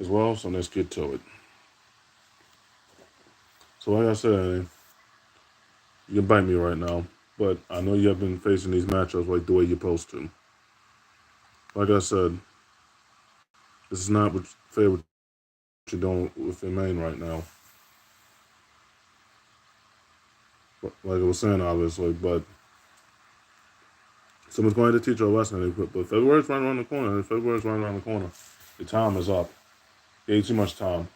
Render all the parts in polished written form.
as well. So let's get to it. So like I said, you can bite me right now, but I know you have been facing these matchups like the way you're supposed to. Like I said, this is not what fair what you're doing with your main right now. But like I was saying, obviously, but someone's going to teach you a lesson. But February's right around the corner. February's right around the corner. Your time is up. You ain't too much time.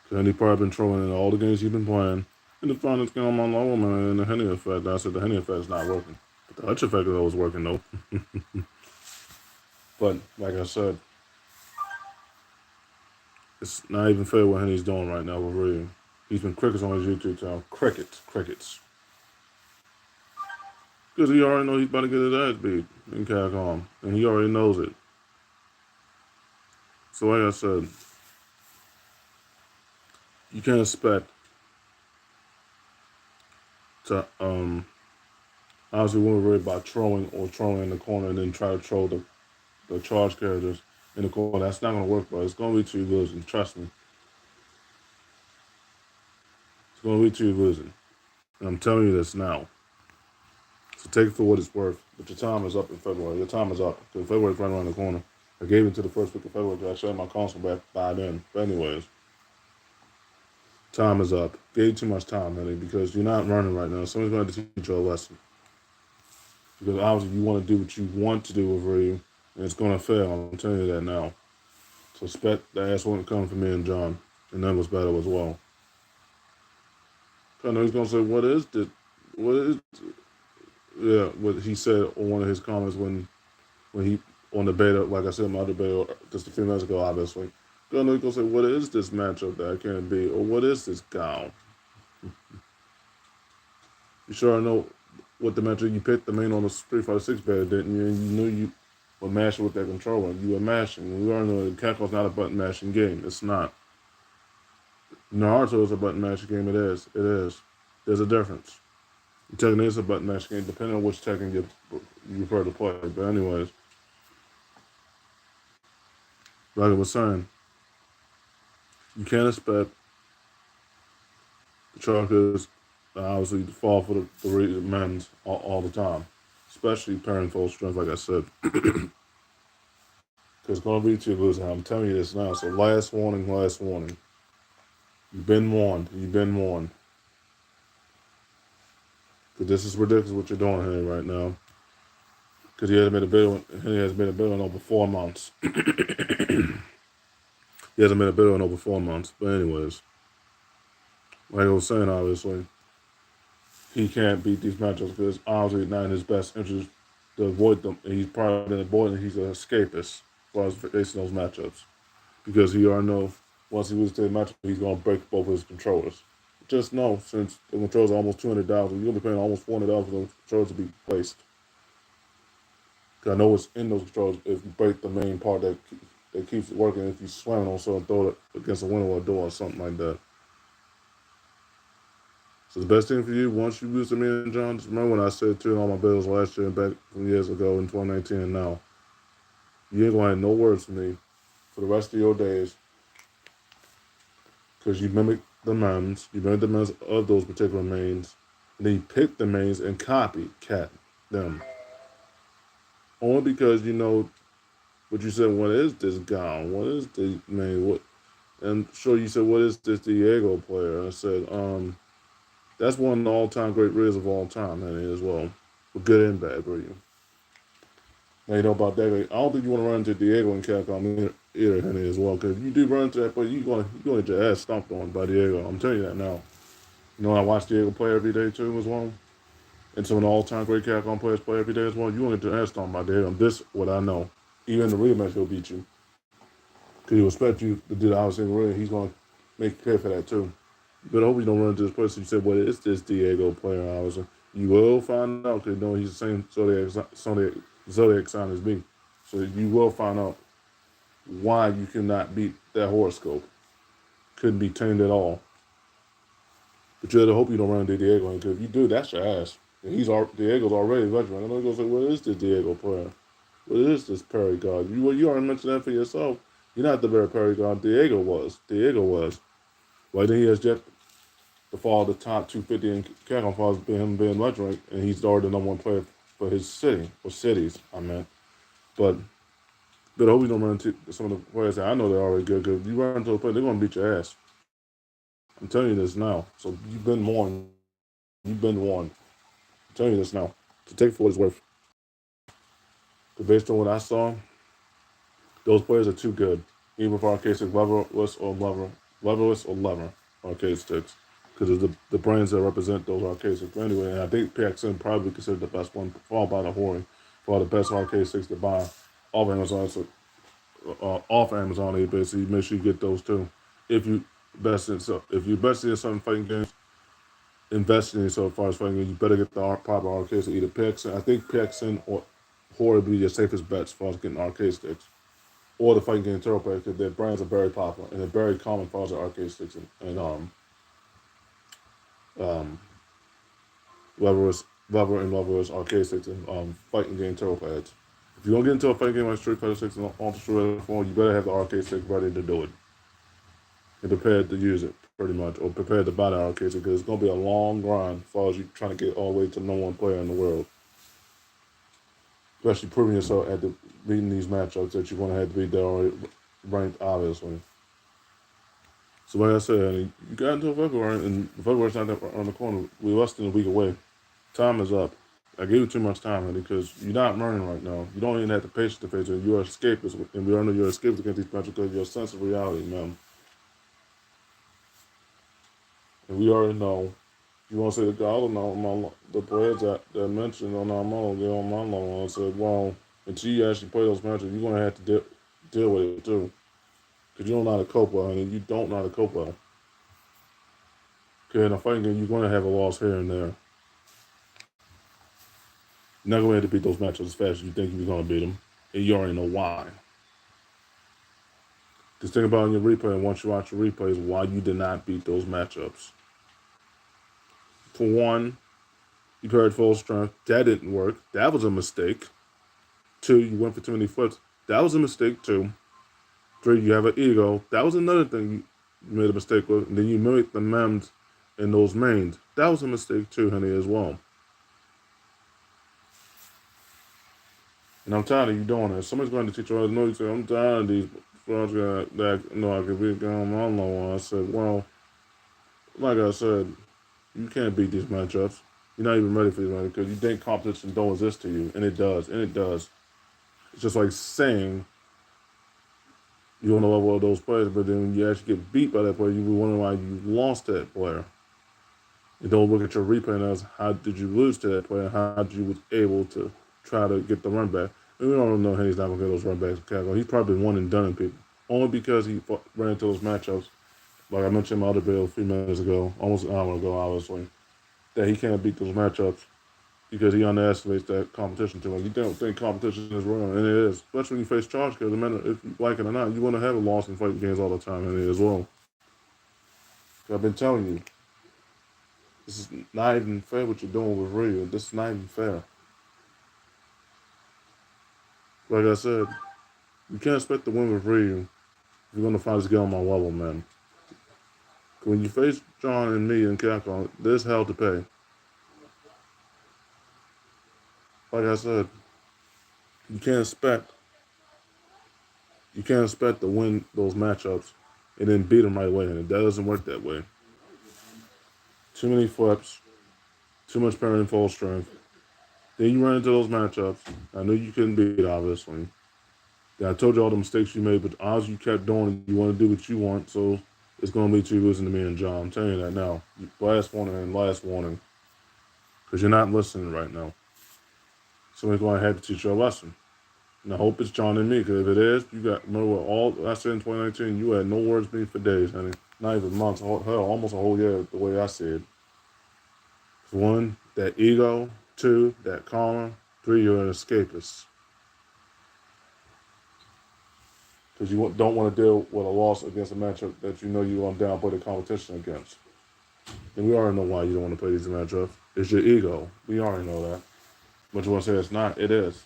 Because Henny probably been trolling in all the games you've been playing. And the finals game on low man and the Henny effect. I said the Henny effect is not working. But the Hutch effect is always working though. But like I said, it's not even fair what Henny's doing right now with real. He's been crickets on his YouTube channel. Crickets. Because he already know he's about to get his ass beat in Capcom. And he already knows it. So like I said, you can't expect to obviously won't worry about trolling in the corner and then try to troll the charge characters in the corner. That's not gonna work, bro. It's gonna be too losing. Trust me. It's gonna be too losing. And I'm telling you this now. So take it for what it's worth. But your time is up in February. Your time is up. Because February's right around the corner. I gave it to the first week of February because I shut my console back by then. But anyways, time is up. Gave you too much time, honey, because you're not running right now. Someone's going to teach you a lesson. Because obviously you want to do what you want to do with Ryu, and it's going to fail. I'm telling you that now. So expect the ass won't come from me and John, and that was better as well. I know he's going to say, "What is this? What is?" Yeah, what he said on one of his comments when he on the beta, like I said, my other beta just a few minutes ago, obviously. I know he's going to say, "What is this matchup that I can't beat?" Or "What is this gown?" You sure know what the matchup you picked the main on the Street Fighter 6 beta, didn't you? And you knew you were mashing with that controller. You were mashing. We already know that Capcom's not a button mashing game. It's not. Naruto is a button mashing game. It is. It is. There's a difference. Tekken is a button mashing game, depending on which Tekken you prefer to play. But anyways, like I was saying, you can't expect the truckers obviously to fall for the men's all the time, especially pairing full strength, like I said. Because it's going to be too losing. I'm telling you this now. So last warning, last warning. You've been warned. You've been warned. Because this is ridiculous what you're doing here right now. Because he has been a bid on over 4 months. He hasn't been a bid on over 4 months. But anyways, like I was saying, obviously, he can't beat these matchups because obviously it's not in his best interest to avoid them. And he's probably been avoiding. He's an escapist as far as facing those matchups because he already know once he loses to the matchup, he's gonna break both of his controllers. Just know, since the controllers are almost $200, you're gonna be paying almost $400 for those controllers to be placed. Cause I know what's in those controllers if you break the main part that keeps it working. If you slam it on something, throw it against a window or a door or something like that. So the best thing for you, once you lose to me and John, just remember when I said to all my bills last year and back from years ago in 2019 and now, you ain't gonna have no words from me for the rest of your days because you mimic the memes, you mimic the memes of those particular mains, and then you pick the mains and copycat them. Only because you know what you said, what is this gown? What is this main? What and sure you said, what is this Diego player? And I said, that's one of the all-time great reels of all time, honey, as well. For good and bad for you. Now you know about that. I don't think you want to run into Diego and Capcom either, honey, as well. Because if you do run into that, but you're gonna get your ass stomped on by Diego. I'm telling you that now. You know I watch Diego play every day too as well. And some of the all-time great Capcom players play every day as well. You want to get your ass stomped by Diego. This what I know. Even in the real match, he'll beat you. Because he'll expect you to do the opposite in the ring. He's gonna make you pay for that too. But I hope you don't run into this person. You said, "Well, it's this Diego player." Obviously, you will find out because you know he's the same zodiac sign as me. So you will find out why you cannot beat that horoscope. Couldn't be tamed at all. But you have to hope you don't run into Diego because if you do, that's your ass. And Diego's already a veteran. I know you're gonna say, "What is this Diego player? What is this Perry God?" You already mentioned that for yourself. You're not the very paragon Diego was. Diego was. Why then he has yet to fall the top 250 in kick-off falls him being legendary, and he's already the number one player for his city, or cities, I meant. But I hope you don't run into some of the players that I know they're already good, because if you run into a player, they're going to beat your ass. I'm telling you this now. So you've been warned. You've been warned. I'm telling you this now. To take for what it's worth. Because based on what I saw, those players are too good. Even for arcade sticks, leverless or lever arcade sticks. Because of the brands that represent those arcade sticks. But anyway, and I think PXN probably considered the best one, followed by the Heroine, for the best arcade sticks to buy off Amazon. So, off Amazon, they basically make sure you get those too. If you if you invest in some fighting games, investing in so far as fighting games, you better get the proper arcade sticks. Either PXN, I think PXN or Horde would be your safest bets as far as getting arcade sticks. Or the fighting game turtle players, because their brands are very popular and they're very common as far as arcade sticks and leverage arcade sticks and fighting game turtle pads. If you're gonna get into a fighting game like Street Fighter 6 and Ultra Street 4, you better have the arcade stick ready to do it and prepared to use it pretty much, or prepared to buy the arcade stick, because it's gonna be a long grind as far as you trying to get all the way to number one player in the world. Especially proving yourself at beating these matchups that you're gonna have to beat that already ranked, obviously. So like I said, you got into February, and February's not that on the corner. We're less than a week away. Time is up. I gave you too much time, honey, because you're not learning right now. You don't even have the patience to face it. You're escapist, and we all know you're escapist against these matches because your sense of reality, man. And we already know. You want to say the God, no, the players that mentioned on our model, they're on my level. I said, well, until you actually play those matches, you're gonna have to deal with it too, because you don't know how to cope well, honey. You don't know how to cope well. Okay, in a fighting game, you're gonna have a loss here and there. You're not going to beat those matchups as fast as you think you're going to beat them. And you already know why. Just think about in your replay, and once you watch your replays, why you did not beat those matchups. For one, you paired full strength. That didn't work. That was a mistake. Two, you went for too many flips. That was a mistake too. Three, you have an ego. That was another thing you made a mistake with. And then you mimicked the mems in those mains. That was a mistake too, honey, as well. And I'm tired of you doing that. Somebody's going to teach you. I know you say, I'm tired of these frogs that I could be going on low. I said, well, like I said, you can't beat these matchups. You're not even ready for these matchups because you think competition don't exist to you. And it does. And it does. It's just like saying you want to level of those players, but then when you actually get beat by that player, you be wondering why you lost that player. And don't look at your replay and ask, how did you lose to that player? How did you was able to try to get the run back? And we don't know he's not going to get those run backs. He's probably one and done in people. Only because he ran into those matchups, like I mentioned in my other video a few minutes ago, almost an hour ago, obviously, that he can't beat those matchups because he underestimates that competition too much. You don't think competition is real, and it is. Especially when you face charge cards, no matter if you like it or not, you want to have a loss in fighting games all the time, and it as well. So I've been telling you, this is not even fair what you're doing with Ryu. This is not even fair. Like I said, you can't expect to win with Ryu. You're going to find this guy on my level, man. When you face John and me and Capcom, there's hell to pay. Like I said, you can't expect to win those matchups and then beat them right away, and it doesn't work that way. Too many flips, too much parry and full strength. Then you run into those matchups. I knew you couldn't beat, obviously. Yeah, I told you all the mistakes you made, but as you kept doing it, you want to do what you want, so it's going to lead to you losing to me and John. I'm telling you that now. Last warning and last warning. Because you're not listening right now. Somebody's going to have to teach you a lesson. And I hope it's John and me, because if it is, you got, remember what all I said in 2019, you had no words me for days, honey. Not even months, hell, almost a whole year, the way I said. For one, that ego. Two, that karma. Three, you're an escapist. Because you don't want to deal with a loss against a matchup that you know you're going to downplay the competition against. And we already know why you don't want to play these matchups. It's your ego. We already know that. But you want to say it's not? It is.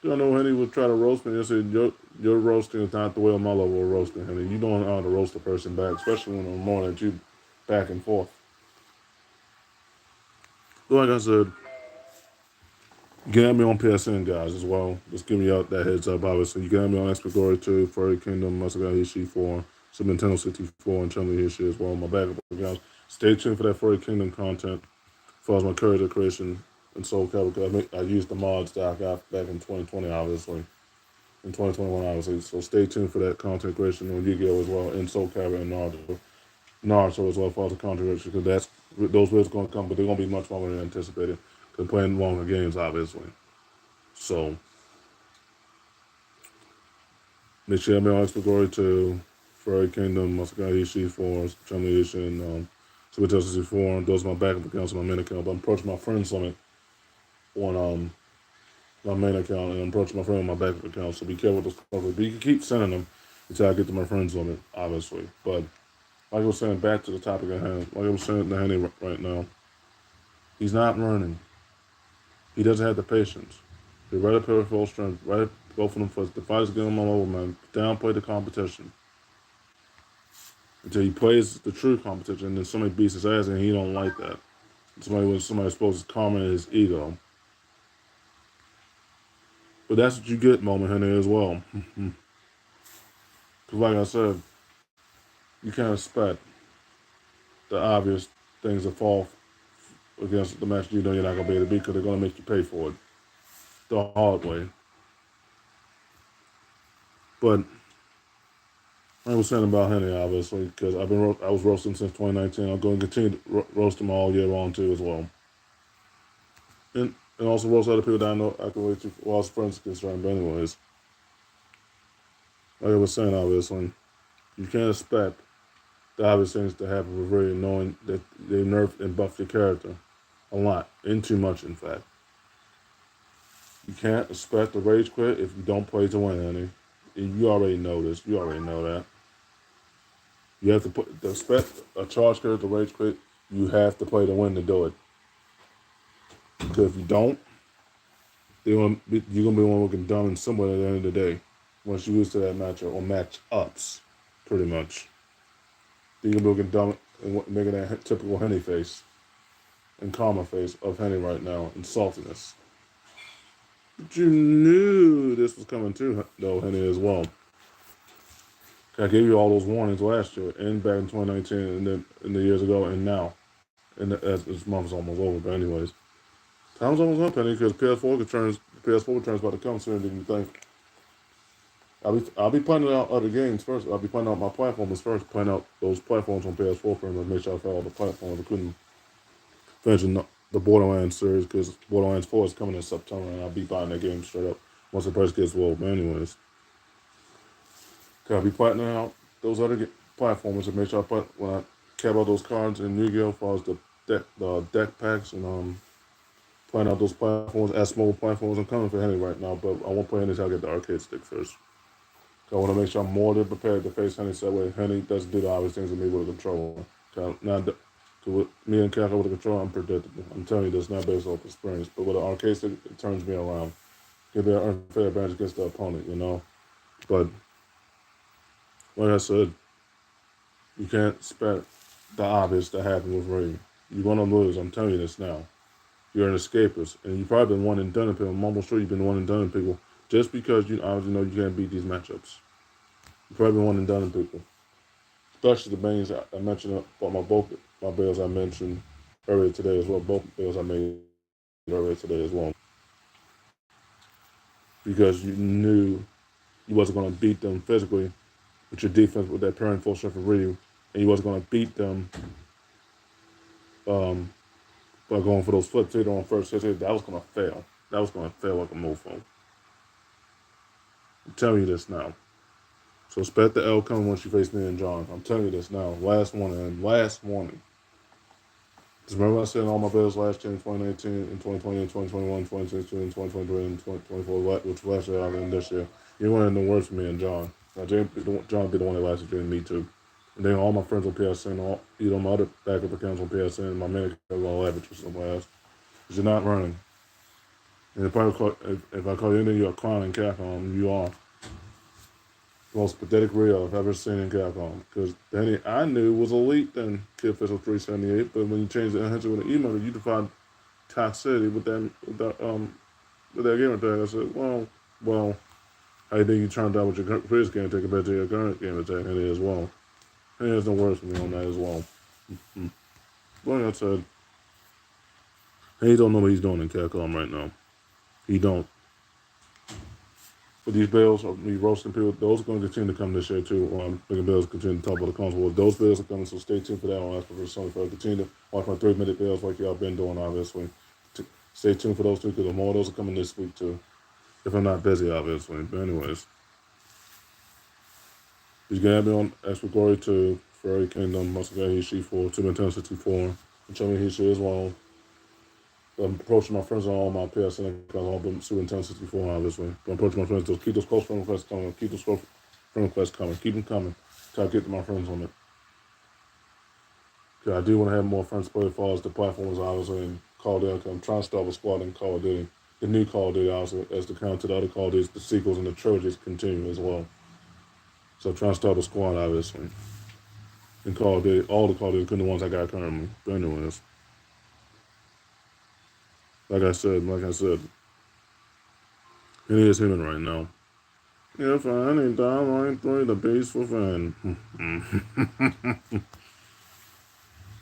You know, Henny would try to roast me. I said, your roasting is not the way my level of roasting, Henny. You don't know how to roast a person back, especially when I'm on at you back and forth. So like I said, get me on PSN, guys, as well. Just give me out that heads up, obviously. You get me on Xbox Glory 2, Furry Kingdom, Masaga Hishi 4, Super Nintendo 64, and Chumley Hishi as well. My backup accounts. Stay tuned for that Furry Kingdom content as far as my character creation and Soul Calibur. I used the mods that I got back in 2020, obviously. In 2021, obviously. So stay tuned for that content creation on Yu-Gi-Oh! As well, and Soul Calibur and Naruto as well, as far as the content creation, because those videos going to come, but they're going to be much longer than anticipated. Because playing longer games, obviously. So make sure I'm on Xbox Glory 2, Furry Kingdom, Masakai Ishii 4, Chumley Ishii, and Super Test 4. Those are my backup accounts and my main account. But I'm approaching my friends on it on my main account, and I'm approaching my friend on my backup account. So be careful with those cover. But you can keep sending them until I get to my friends on it, obviously. But like I was saying, back to the topic at hand. Like I was saying to Henny right now, he's not learning. He doesn't have the patience. He's right up here full strength, right up, go for them first. The fighters get him all over, man. Downplay the competition until he plays the true competition, and then somebody beats his ass, and he don't like that. Somebody supposed to calm his ego, but that's what you get, Moment Henry, as well. Because, like I said, you can't expect the obvious things to fall against the match you know you're not gonna be able to beat because they're gonna make you pay for it the hard way. But I was saying about Henry, obviously, because I was roasting since 2019. I'm going to continue to roast him all year long too, as well, and also roast other people that I know I can relate to, well, as friends are concerned. But anyways, like I was saying, obviously, you can't expect the obvious things to happen with Ray, knowing that they nerfed and buffed your character a lot, and too much, in fact. You can't expect a rage quit if you don't play to win any. And you already know this. You already know that. You have to put the expect a charge character rage quit. You have to play to win to do it. Because if you don't, you're gonna be one looking dumb and somewhere at the end of the day. Once you lose to that matchup or match ups, pretty much. You're gonna be looking dumb and making that typical Henny face and karma face of Henny right now and saltiness. But you knew this was coming too, though, Henny, as well. I gave you all those warnings last year and back in 2019 and then in the years ago and now. And as this month is almost over, but anyways. Time's almost up, Henny, because PS4 returns about to come sooner than you think. I'll be pointing out other games first. I'll be pointing out my platforms first, pointing out those platforms on PS4 for him and make sure I follow all the platforms. I couldn't finish the Borderlands series because Borderlands 4 is coming in September and I'll be buying that game straight up once the price gets low. But anyways, I'll be pointing out those other platforms and make sure I put when I care about those cards in Yu-Gi-Oh! As far as the deck packs and playing out those platforms as mobile platforms. I'm coming for Henry right now, but I won't play Henry until I get the arcade stick first. I want to make sure I'm more than prepared to face Henny. So that way, Henny doesn't do the obvious things with me with a controller. Now, with me and Kaka with a controller, I'm predictable. I'm telling you, this not based off experience. But with an arcade stick, it turns me around. Give me an unfair advantage against the opponent, you know. But like I said, you can't expect the obvious to happen with Ray. You're gonna lose. I'm telling you this now. You're an escapist, and you've probably been one and done people. I'm almost sure you've been one and done people just because you obviously know you can't beat these matchups. You've probably been one and done people. Especially the mains I mentioned about both my bills I mentioned earlier today as well. Both bills I made earlier today as well. Because you knew you wasn't going to beat them physically with your defense with that parent full strength of Ryu, and you wasn't going to beat them um, by going for those flip tater on first hit. That was going to fail. That was going to fail like a mofo. I'm telling you this now. So expect the L coming once you face me and John. I'm telling you this now. Last warning and last warning. Because remember I said all my bills last year in 2019, in 2020, in 2021, 2022, and 2023, and 2024, which last year and this year. You want to know worse for me and John. Now, John be the one that lasted during me too. And then all my friends on PSN, all my other backup accounts on PSN, my main account on Leverage or somewhere else. Because you're not running. And if I call you anything, you're a clown in Capcom. You are the most pathetic real I've ever seen in Capcom. Because Danny I knew was elite than Kid Official 378, but when you change the enhancer with an email, you define toxicity with that gamer tag. I said, well, how you think you turned out with your previous game tag compared to your current gamer tag? And it as well. And there's no words for me on that as well. Mm-hmm. Like I said, he don't know what he's doing in Capcom right now. He don't. But these bills, me roasting people, those are going to continue to come this year too. I'm thinking bills continue to talk about the console. Those bills are coming, so stay tuned for that on Ask for Sony. For continue to watch my 3-minute bills like y'all been doing, obviously. Stay tuned for those two because more of those are coming this week too. If I'm not busy, obviously. But anyways, he's gonna be on X Glory 2, Fairy Kingdom, Muscle Guy He 4, Super Nintendo 64, and Show Me He as well. I'm approaching my friends on all my PSN because all the Super Nintendo 64, obviously. But I'm approaching my friends. Keep those close friend requests coming. Keep those close friend requests coming. Keep them coming. Try to get to my friends on it. Because I do want to have more friends play as far as the platforms, obviously, and Call of Duty. I'm trying to start a squad in Call of Duty. The new Call of Duty, obviously, as the count to the other Call of Duty, the sequels and the trilogies continue as well. So I'm trying to start a squad, obviously. In Call of Duty, all the Call of Duty, including the ones I got currently. But anyways. Like I said, he is human right now. If I ain't down line 3, the base for fan.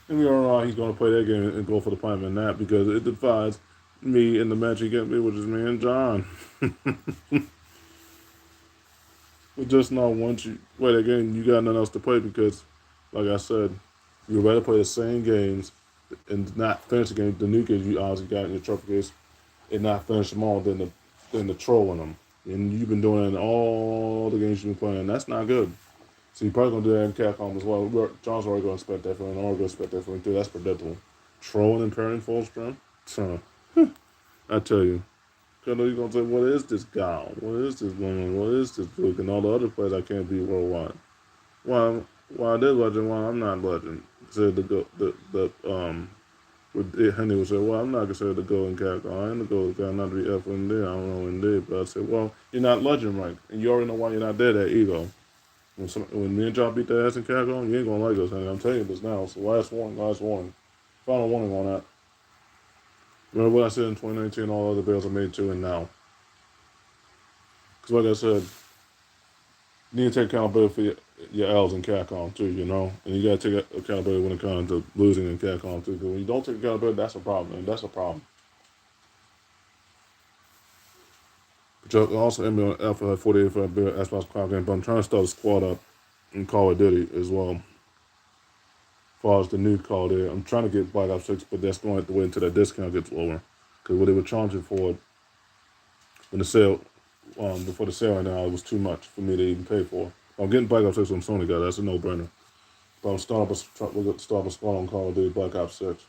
And we are he's going to play that game and go for the platinum in that because it defies me in the match he get me, which is me and John. But just not once you wait again, you got nothing else to play because, like I said, you'd rather play the same games and not finish the game, the new games you obviously got in your trophy case, and not finish them all than the trolling them. And you've been doing it in all the games you've been playing. That's not good. So you're probably gonna do that in Capcom as well. John's already gonna expect that from him. I'm already gonna expect that from him too. That's predictable. Trolling and parrying full strength. So I tell you. I know you're gonna say, what is this gal? What is this woman? What is this book? And all the other players I can't beat worldwide. Why they're legend, why I'm not legend? Said Henry would say, well, I'm not considered the golden Capcom. I am the golden Capcom, not to be F in there. I don't know in there. But I said, well, you're not legend right. And you already know why you're not there, that ego. When me and John beat the ass in Capcom, you ain't gonna like us, honey. I'm telling you this now. So last warning. Final warning on that. Remember what I said in 2019, all other bills are made too, and now. Because like I said, you need to take accountability for your L's in Capcom too, you know? And you gotta take accountability when it comes to losing in Capcom too. Because when you don't take accountability, that's a problem, man. That's a problem. But you also end me on Alpha 48 for a bit, Xbox Cloud game, but I'm trying to start a squad up in Call of Duty as well. As far as the new Call of Duty, I'm trying to get Black Ops 6, but that's going to have to wait until that discount gets lower. Because what they were charging for it when the sale, before the sale right now, it was too much for me to even pay for. I'm getting Black Ops 6 from Sony, guys. That's a no-brainer. But I'm starting up a squad on Call of Duty Black Ops 6.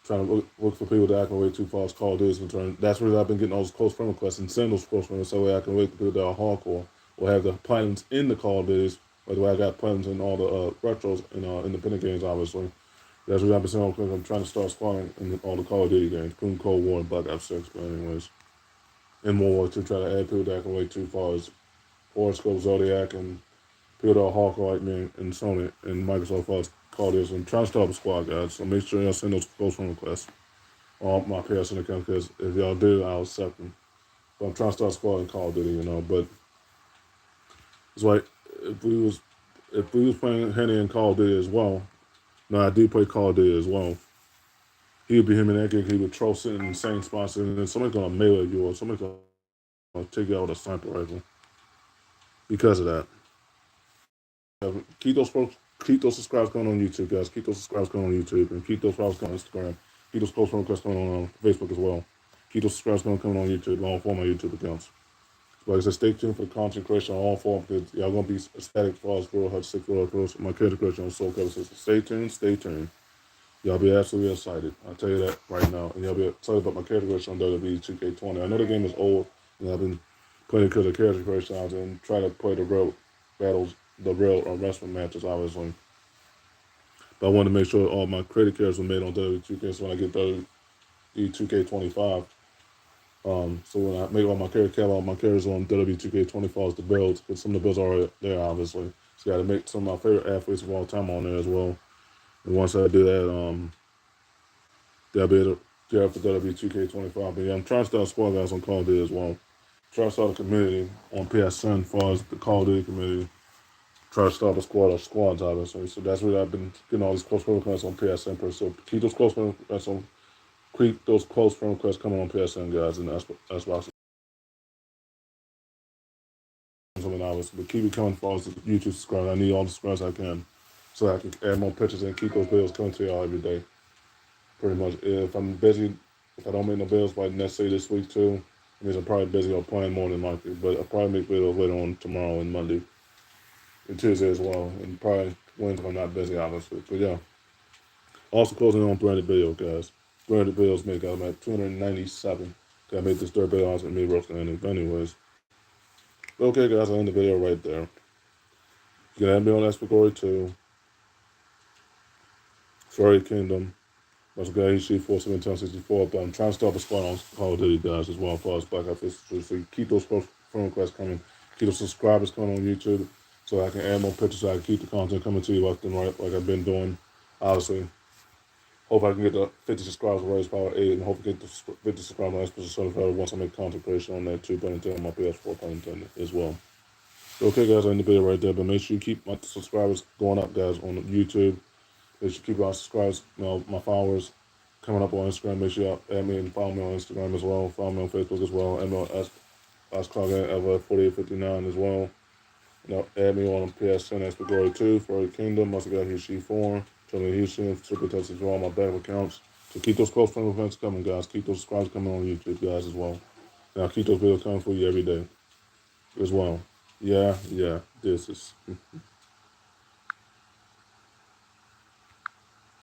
Trying to look for people that I can wait too far as Call of Duty is concerned. That's where I've been getting all those close friend requests and send those close friend requests so that I can wait for people that are hardcore or have the platinums in the Call of Duties. By the way, I got platinums in all the retros and independent games, obviously. That's what I've been saying. I'm trying to start squatting in all the Call of Duty games, including Cold War and Black Ops 6. But anyways, in World War II, try to add people that I can wait too far as Horoscope, Zodiac, and people that are hardcore like me and Sony and Microsoft as Call of Duty. I'm trying to start a squad, guys. So make sure y'all send those close friend requests on my PSN account because if y'all do, I'll accept them. But I'm trying to start a squad in Call of Duty, you know. But it's like if we was playing Henny in Call of Duty as well. No, I do play Call of Duty as well. He would be him in that game. He would troll sitting in the same spots, and then somebody's gonna melee you, or somebody's gonna take you out with a sniper rifle because of that. Keep those subscribes going on YouTube, guys. Keep those subscribes going on YouTube, and keep those subscribes going on Instagram. Keep those close friend requests going on Facebook as well. Keep those subscribes coming on YouTube, on all four of my YouTube accounts. Like I said, stay tuned for the content creation on all four because y'all gonna be ecstatic for us, World Hut 6 World Cross, my character creation on Soul Cover System. Stay tuned. Y'all be absolutely excited. I'll tell you that right now. And y'all be excited about my character creation on WWE 2K20. I know the game is old, and I've been playing because of character creation and try to play the real battles, the real wrestling matches, obviously. But I wanted to make sure all my creative characters were made on WWE 2K, so when I get WWE 2K25, So when I make all my carry cap, all my carries on WW2K24 is the builds, but some of the builds are already there, obviously. So I got to make some of my favorite athletes of all time on there as well. And once I do that, they'll be able to get up for WW2K25. But yeah, I'm trying to start squad guys on Call of Duty as well. Trying to start a community on PSN as far as the Call of Duty community. Try to start a squad of squads, obviously. So that's what I've been getting all these close friend requests on PSN. So keep those close friend requests on. Keep those close friend requests coming on PSN, guys, and Xbox. Something obviously, but keep it coming for all the YouTube subscribers. I need all the subscribers I can, so I can add more pictures and keep those videos coming to y'all every day. Pretty much. If I'm busy, if I don't make no videos by necessarily this week too, it means I'm probably busy or playing more than likely. But I'll probably make videos later on tomorrow and Monday and Tuesday as well, and probably Wednesday if I'm not busy, obviously. But yeah. Also closing on branded videos, guys. Branded videos made, guys. I'm at 297. I made this third video with me roasting anyways. Okay, guys, I end the video right there. You can add me on Xbox 2, Furry Kingdom. Once again, HC 471064. But I'm trying to start a squad on Call of Duty, guys, as well as far as Black Ops 3. So keep those friend requests coming. Keep those subscribers coming on YouTube so I can add more pictures so I can keep the content coming to you left and right like I've been doing. Obviously, hope I can get the 50 subscribers raised Power 8 and hope to get the 50 subscribers on Xbox once I make content creation on that 2.10 on my PS4 content as well. Okay, guys, I end the video right there, but make sure you keep my subscribers going up, guys, on YouTube. Make sure you keep our subscribers, my followers coming up on Instagram. Make sure you add me and follow me on Instagram as well. Follow me on Facebook as well. Add me on Ever4859 as well. Add me on PSN as Glory 2 for the Kingdom. Once again, here's She4. Tony Houston, Super Touch as well on my bank accounts. So keep those close friend events coming, guys. Keep those subscribers coming on YouTube, guys, as well. And I'll keep those videos coming for you every day as well. Yeah, this is.